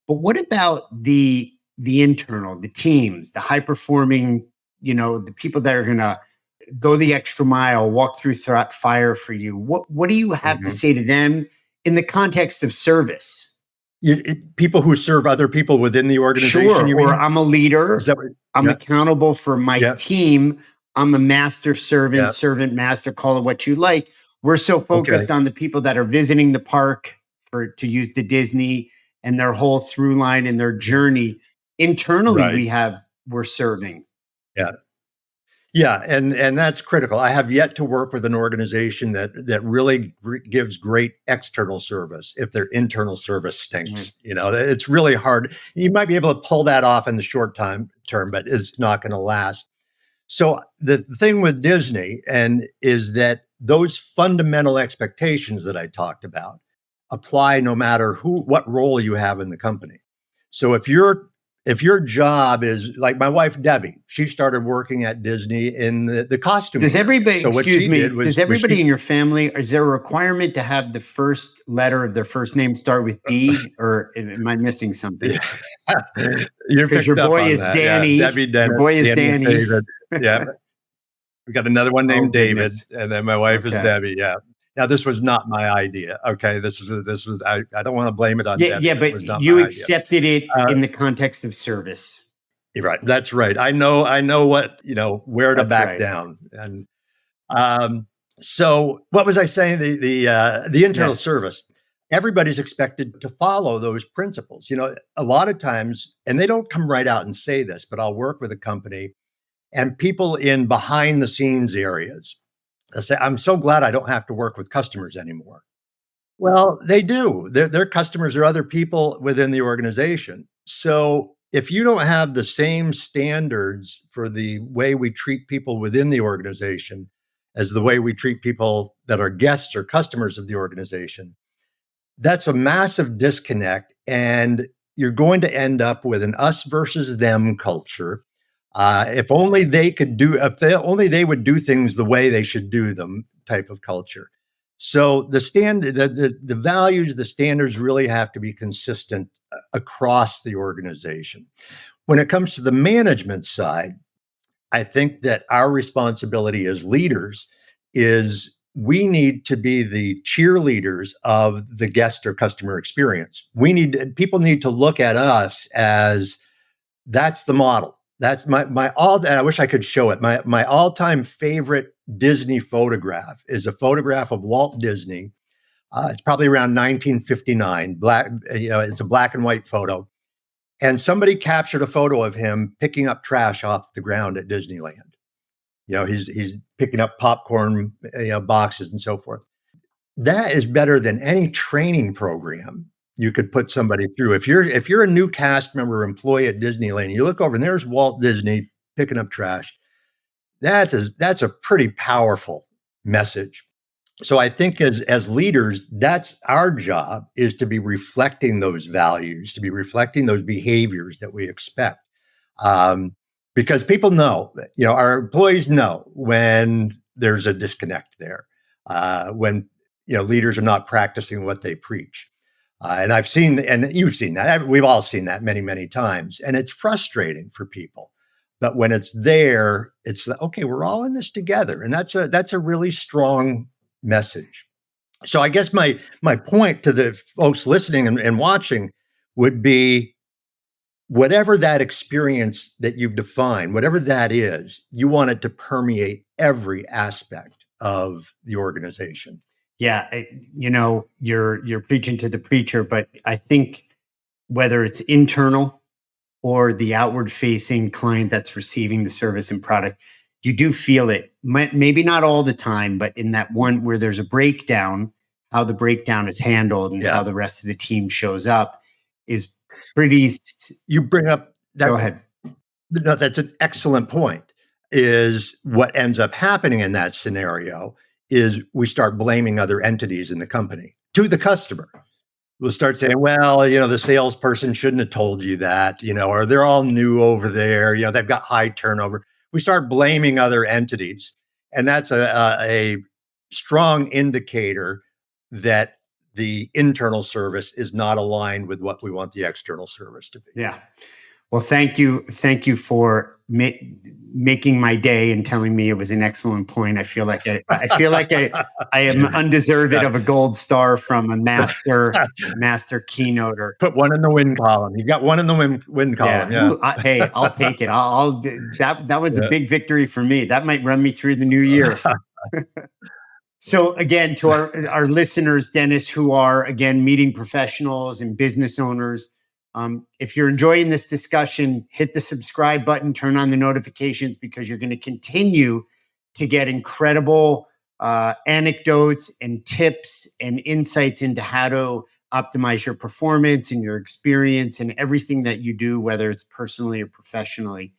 But what about the internal, the teams, the high performing, the people that are going to go the extra mile, walk through fire for you? What do you have to say to them in the context of service? People who serve other people within the organization, sure, you mean? Or I'm a leader. I'm accountable for my team. I'm a master servant, servant master, call it what you like. We're so focused on the people that are visiting the park to use the Disney and their whole through line and their journey. Internally, we're serving. Yeah, and that's critical. I have yet to work with an organization that really gives great external service if their internal service stinks. It's really hard. You might be able to pull that off in the short term, but it's not going to last. So the thing with Disney is that those fundamental expectations that I talked about apply no matter what role you have in the company. So if your job is like my wife, Debbie, she started working at Disney in the costume. Does everybody, does everybody in your family, is there a requirement to have the first letter of their first name start with D, or am I missing something? Because your boy is Danny. Yeah. Debbie, your boy is Danny. David. Yeah. We got another one named David, and then my wife is Debbie. Yeah. Now, this was not my idea. Okay, this was. I don't want to blame it on Debbie. Yeah, but you accepted it in the context of service. Right. That's right. I know what where to back down. And so, what was I saying? The internal service. Everybody's expected to follow those principles. A lot of times, and they don't come right out and say this, but I'll work with a company and people in behind the scenes areas. I say, I'm so glad I don't have to work with customers anymore. Well, they do. Their customers are other people within the organization. So if you don't have the same standards for the way we treat people within the organization as the way we treat people that are guests or customers of the organization, that's a massive disconnect. And you're going to end up with an us versus them culture. If only they would do things the way they should do them type of culture. So the values, the standards really have to be consistent across the organization. When it comes to the management side, I think that our responsibility as leaders is we need to be the cheerleaders of the guest or customer experience. People need to look at us as that's the model. That's my all. And I wish I could show it. My all-time favorite Disney photograph is a photograph of Walt Disney. It's probably around 1959. It's a black and white photo, and somebody captured a photo of him picking up trash off the ground at Disneyland. He's picking up popcorn, boxes and so forth. That is better than any training program you could put somebody through. If you're a new cast member or employee at Disneyland, you look over and there's Walt Disney picking up trash. That's a pretty powerful message. So I think as leaders, that's our job, is to be reflecting those values, to be reflecting those behaviors that we expect. Because people know, our employees know when there's a disconnect there, when leaders are not practicing what they preach. And I've seen, and you've seen that, we've all seen that many, many times. And it's frustrating for people. But when it's there, it's okay, we're all in this together. And that's a really strong message. So I guess my point to the folks listening and watching would be, whatever that experience that you've defined, whatever that is, you want it to permeate every aspect of the organization. Yeah, you're preaching to the preacher, but I think whether it's internal or the outward facing client that's receiving the service and product, you do feel it. Maybe not all the time, but in that one where there's a breakdown, how the breakdown is handled and how the rest of the team shows up is pretty. You bring up that. Go ahead. No, that's an excellent point. Is what ends up happening in that scenario is we start blaming other entities in the company to the customer. We'll start saying, well, the salesperson shouldn't have told you that, or they're all new over there, they've got high turnover. We start blaming other entities. And that's a strong indicator that the internal service is not aligned with what we want the external service to be. Yeah. Well, thank you. Thank you for making my day and telling me it was an excellent point. I feel like I am undeserved of a gold star from a master keynoter. Put one in the win column. You got one in the win column. Yeah. Ooh, hey, I'll take it. That was a big victory for me. That might run me through the new year. So again, to our listeners, Dennis, who are again meeting professionals and business owners, if you're enjoying this discussion, hit the subscribe button, turn on the notifications, because you're going to continue to get incredible anecdotes and tips and insights into how to optimize your performance and your experience and everything that you do, whether it's personally or professionally.